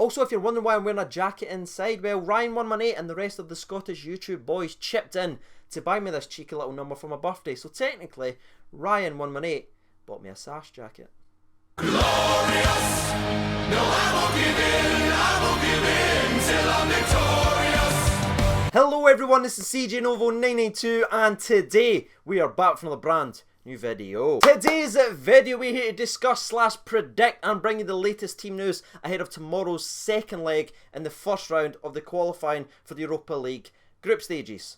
Also, if you're wondering why I'm wearing a jacket inside, well, Ryan118 and the rest of the Scottish YouTube boys chipped in to buy me this cheeky little number for my birthday. So technically, Ryan118 bought me a sash jacket. Glorious! No, I won't give in till I'm victorious. Hello everyone, this is CJ Novo992 and today we are back from the brand new video. Today's video we're here to discuss / predict and bring you the latest team news ahead of tomorrow's second leg in the first round of the qualifying for the Europa League group stages.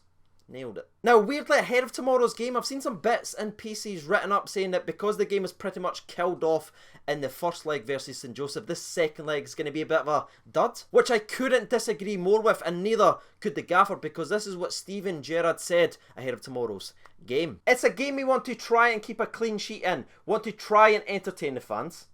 Nailed it. Now, weirdly, ahead of tomorrow's game, I've seen some bits and pieces written up saying that because the game is pretty much killed off in the first leg versus St Joseph, this second leg is going to be a bit of a dud, which I couldn't disagree more with, and neither could the gaffer, because this is what Steven Gerrard said ahead of tomorrow's game. It's a game we want to try and keep a clean sheet in, want to try and entertain the fans,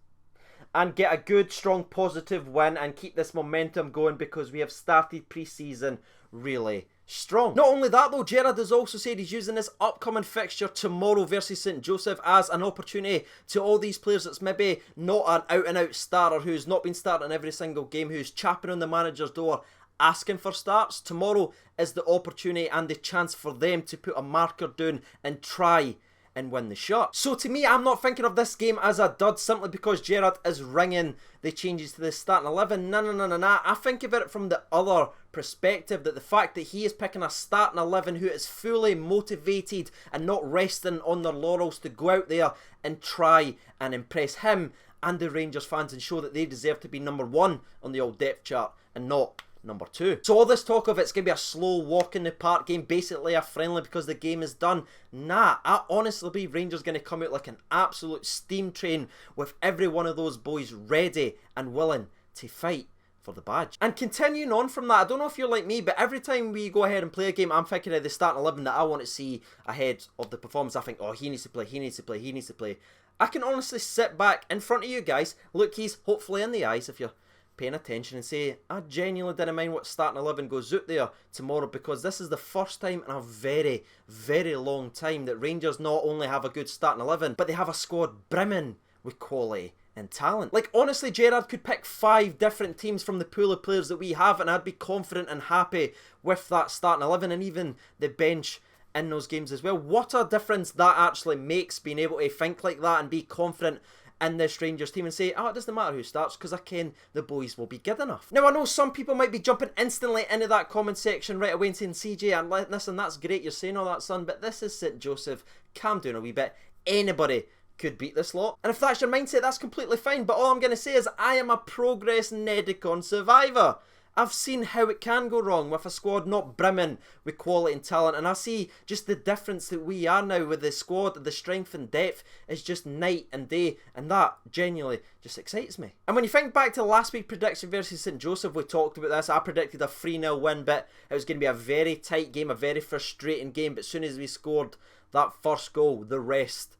and get a good, strong, positive win and keep this momentum going because we have started pre-season really strong. Not only that though, Gerrard has also said he's using this upcoming fixture tomorrow versus St Joseph as an opportunity to all these players that's maybe not an out and out starter, who's not been starting every single game, who's chapping on the manager's door asking for starts. Tomorrow is the opportunity and the chance for them to put a marker down and try and win the shot. So to me, I'm not thinking of this game as a dud simply because Gerrard is ringing the changes to the starting 11. No. I think of it from the other perspective, that the fact that he is picking a starting 11 who is fully motivated and not resting on their laurels to go out there and try and impress him and the Rangers fans and show that they deserve to be number one on the old depth chart and not number 2. So all this talk of it's going to be a slow walk in the park game, basically a friendly because the game is done. Nah, I honestly believe Rangers going to come out like an absolute steam train with every one of those boys ready and willing to fight for the badge. And continuing on from that, I don't know if you're like me, but every time we go ahead and play a game, I'm thinking of the starting 11 that I want to see ahead of the performance. I think, oh, he needs to play, he needs to play, he needs to play. I can honestly sit back in front of you guys, look he's hopefully in the eyes if you're paying attention, and say, I genuinely didn't mind what starting 11 goes out there tomorrow, because this is the first time in a very, very long time that Rangers not only have a good starting 11, but they have a squad brimming with quality and talent. Like, honestly, Gerrard could pick 5 different teams from the pool of players that we have, and I'd be confident and happy with that starting 11 and even the bench in those games as well. What a difference that actually makes, being able to think like that and be confident in this Rangers team and say, oh, it doesn't matter who starts because I ken the boys will be good enough. Now, I know some people might be jumping instantly into that comment section right away and saying, CJ, and listen, that's great, you're saying all that, son, but this is St Joseph, calm down a wee bit. Anybody could beat this lot. And if that's your mindset, that's completely fine, but all I'm going to say is I am a Progress Nedicon survivor. I've seen how it can go wrong with a squad not brimming with quality and talent, and I see just the difference that we are now with the squad. The strength and depth is just night and day, and that genuinely just excites me. And when you think back to last week's prediction versus St Joseph, we talked about this. I predicted a 3-0 win, but it was going to be a very tight game, a very frustrating game, but as soon as we scored that first goal, the rest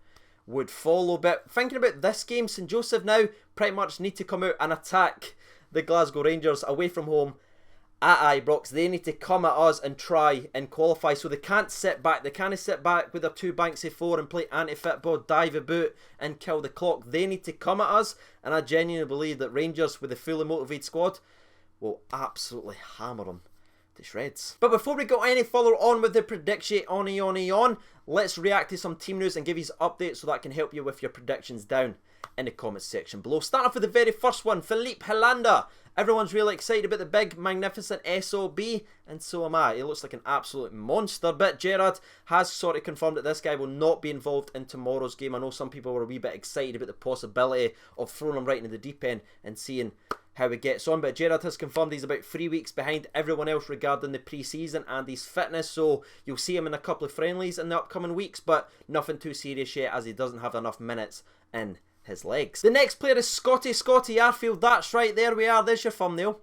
would follow. But thinking about this game, St Joseph now pretty much need to come out and attack the Glasgow Rangers away from home at Ibrox. They need to come at us and try and qualify, so they can't sit back. They can't sit back with their 2 banks of 4 and play anti-football, dive about and kill the clock. They need to come at us, and I genuinely believe that Rangers with a fully motivated squad will absolutely hammer them to shreds. But before we go any further on with the prediction on, let's react to some team news and give you updates so that can help you with your predictions down in the comments section below. Starting off with the very first one, Philippe Helander. Everyone's really excited about the big, magnificent SOB, and so am I. He looks like an absolute monster, but Gerrard has sort of confirmed that this guy will not be involved in tomorrow's game. I know some people were a wee bit excited about the possibility of throwing him right into the deep end and seeing how he gets on, but Gerrard has confirmed he's about 3 weeks behind everyone else regarding the pre-season and his fitness, so you'll see him in a couple of friendlies in the upcoming weeks, but nothing too serious yet as he doesn't have enough minutes in his legs. The next player is Scotty Arfield. That's right, there we are, there's your thumbnail.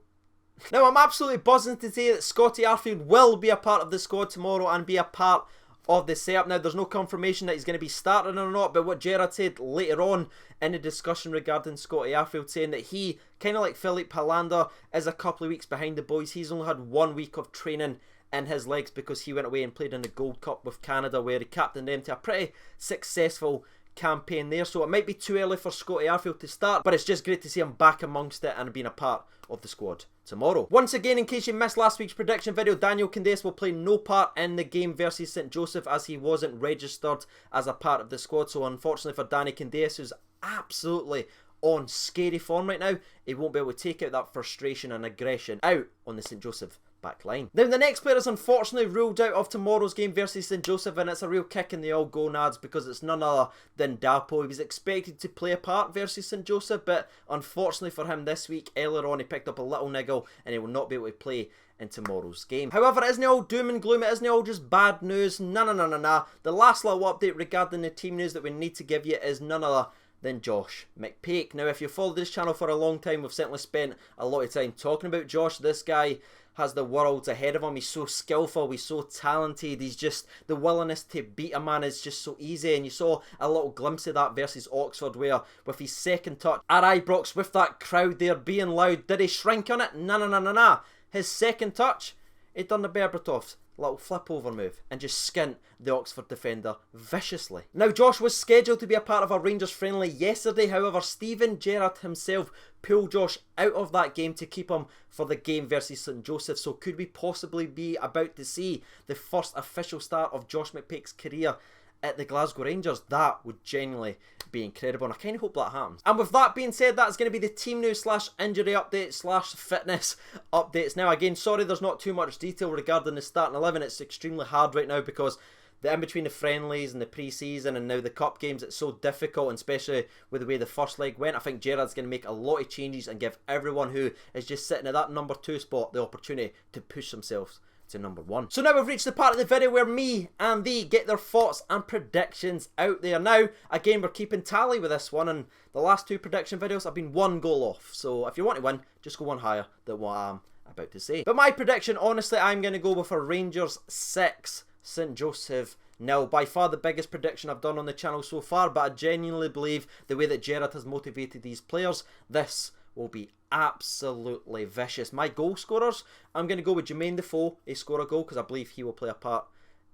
Now, I'm absolutely buzzing to say that Scotty Arfield will be a part of the squad tomorrow and be a part of the setup. Now, there's no confirmation that he's going to be starting or not, but what Gerrard said later on in the discussion regarding Scotty Arfield, saying that he, kind of like Philippe Helander, is a couple of weeks behind the boys. He's only had 1 week of training in his legs because he went away and played in the Gold Cup with Canada, where he captained them to a pretty successful campaign there, so it might be too early for Scotty Arfield to start, but it's just great to see him back amongst it and being a part of the squad tomorrow. Once again, in case you missed last week's prediction video, Daniel Candeias will play no part in the game versus St Joseph as he wasn't registered as a part of the squad. So unfortunately for Danny Candeias, who's absolutely on scary form right now, he won't be able to take out that frustration and aggression out on the St Joseph back line. Now the next player is unfortunately ruled out of tomorrow's game versus St Joseph, and it's a real kick in the old gonads because it's none other than Dapo. He was expected to play a part versus St Joseph, but unfortunately for him this week, earlier on he picked up a little niggle and he will not be able to play in tomorrow's game. However, it isn't all doom and gloom, it isn't all just bad news. Nah. The last little update regarding the team news that we need to give you is none other than Josh McPake. Now if you followed this channel for a long time, we've certainly spent a lot of time talking about Josh. This guy has the world ahead of him. He's so skillful, he's so talented, he's just, the willingness to beat a man is just so easy, and you saw a little glimpse of that versus Oxford where with his second touch at Ibrox with that crowd there being loud, did he shrink on it? Nah. His second touch, he done the Berbatov's little flip over move and just skint the Oxford defender viciously. Now Josh was scheduled to be a part of a Rangers friendly yesterday, however Steven Gerrard himself pulled Josh out of that game to keep him for the game versus St Joseph. So could we possibly be about to see the first official start of Josh McPake's career at the Glasgow Rangers? That would genuinely be incredible, and I kind of hope that happens. And with that being said, that's going to be the team news / injury update / fitness updates. Now again, sorry there's not too much detail regarding the starting 11. It's extremely hard right now because the in between the friendlies and the pre-season and now the cup games, it's so difficult, and especially with the way the first leg went. I think Gerrard's going to make a lot of changes and give everyone who is just sitting at that number 2 spot the opportunity to push themselves to number 1. So now we've reached the part of the video where me and thee get their thoughts and predictions out there. Now again, we're keeping tally with this one, and the last 2 prediction videos have been 1 goal off, so if you want to win, just go one higher than what I'm about to say. But my prediction, honestly, I'm going to go with a Rangers 6, St Joseph 0. By far the biggest prediction I've done on the channel so far, but I genuinely believe the way that Gerrard has motivated these players, this will be absolutely vicious. My goal scorers, I'm going to go with Jermaine Defoe. He score a goal because I believe he will play a part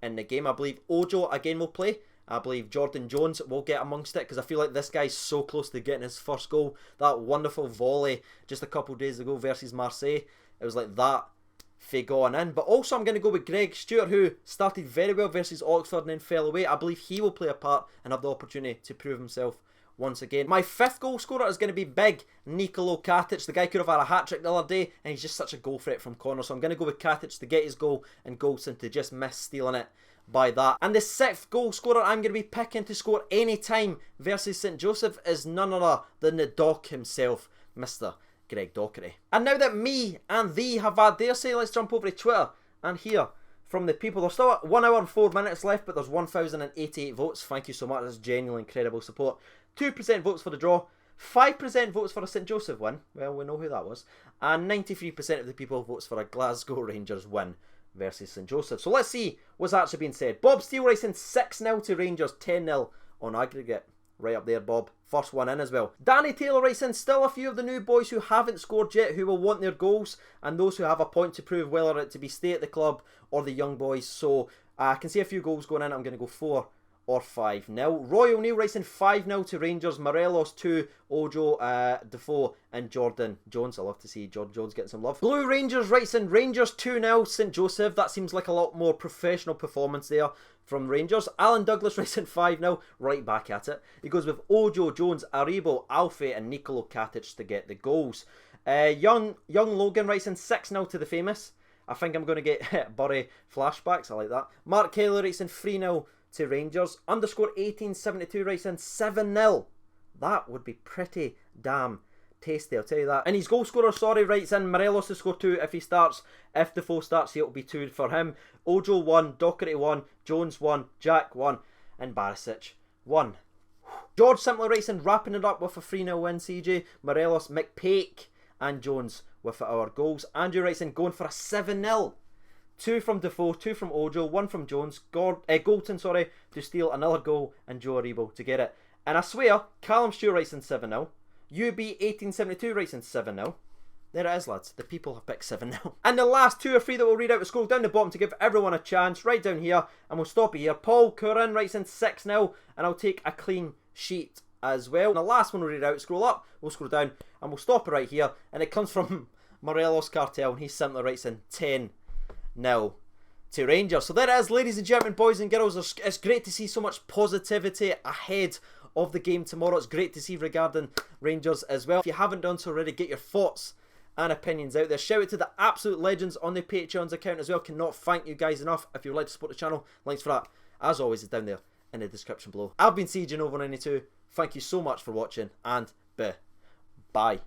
in the game. I believe Ojo again will play. I believe Jordan Jones will get amongst it because I feel like this guy's so close to getting his first goal. That wonderful volley just a couple of days ago versus Marseille, it was like that for going in. But also I'm going to go with Greg Stewart, who started very well versus Oxford and then fell away. I believe he will play a part and have the opportunity to prove himself once again. My 5th goal scorer is going to be big Nikola Katic. The guy could have had a hat-trick the other day and he's just such a goal threat from corner. So I'm going to go with Katic to get his goal and Goldson to just miss stealing it by that. And the 6th goal scorer I'm going to be picking to score any time versus St Joseph is none other than the Doc himself, Mr. Greg Docherty. And now that me and thee have had their say, let's jump over to Twitter and hear from the people. There's still 1 hour and 4 minutes left, but there's 1,088 votes. Thank you so much. That's genuinely incredible support. 2% votes for the draw, 5% votes for a St Joseph win, well we know who that was, and 93% of the people votes for a Glasgow Rangers win versus St Joseph. So let's see what's actually being said. Bob Steele racing 6-0 to Rangers, 10-0 on aggregate. Right up there, Bob. First one in as well. Danny Taylor racing still a few of the new boys who haven't scored yet, who will want their goals, and those who have a point to prove, whether it to be stay at the club or the young boys. So I can see a few goals going in. I'm going to go 4 or 5-0. Roy O'Neill racing 5-0 to Rangers. Morelos 2, Ojo, Defoe and Jordan Jones. I love to see Jordan Jones getting some love. Blue Rangers racing Rangers 2-0 St Joseph. That seems like a lot more professional performance there from Rangers. Alan Douglas racing 5-0, right back at it. He goes with Ojo, Jones, Aribo, Alfie and Nikola Katic to get the goals. Young Logan racing 6-0 to the famous. I think I'm going to get Bury flashbacks. I like that. Mark Kelly racing 3-0 to Rangers. Underscore 1872 racing 7-0. That would be pretty damn tasty, I'll tell you that. And his goal scorer, sorry, writes in Morelos to score 2 if he starts. If Defoe starts, it'll be 2 for him. Ojo 1, Docherty 1, Jones 1, Jack 1, and Barisic 1. George Simpler racing wrapping it up with a 3-0 win, CJ. Morelos, McPake and Jones with our goals. Andrew racing going for a 7-0. 2 from Defoe, 2 from Ojo, 1 from Jones, Goldson, sorry, to steal another goal, and Joe Aribo to get it. And I swear, Callum Stewart racing 7-0. UB 1872 racing 7-0. There it is, lads. The people have picked 7-0. And the last 2 or 3 that we'll read out, we'll scroll down the bottom to give everyone a chance. Right down here, and we'll stop it here. Paul Curran racing 6-0, and I'll take a clean sheet as well. And the last one we'll read out, scroll up, we'll scroll down, and we'll stop it right here. And it comes from Morelos Cartel, and he simply writes in 10-0 to Rangers. So there it is, ladies and gentlemen, boys and girls. It's great to see so much positivity ahead of the game tomorrow. It's great to see regarding Rangers as well. If you haven't done so already, get your thoughts and opinions out there. Shout out to the absolute legends on the Patreon's account as well. Cannot thank you guys enough. If you would like to support the channel, links for that, as always, is down there in the description below. I've been CJ Nova92. Thank you so much for watching, and bye.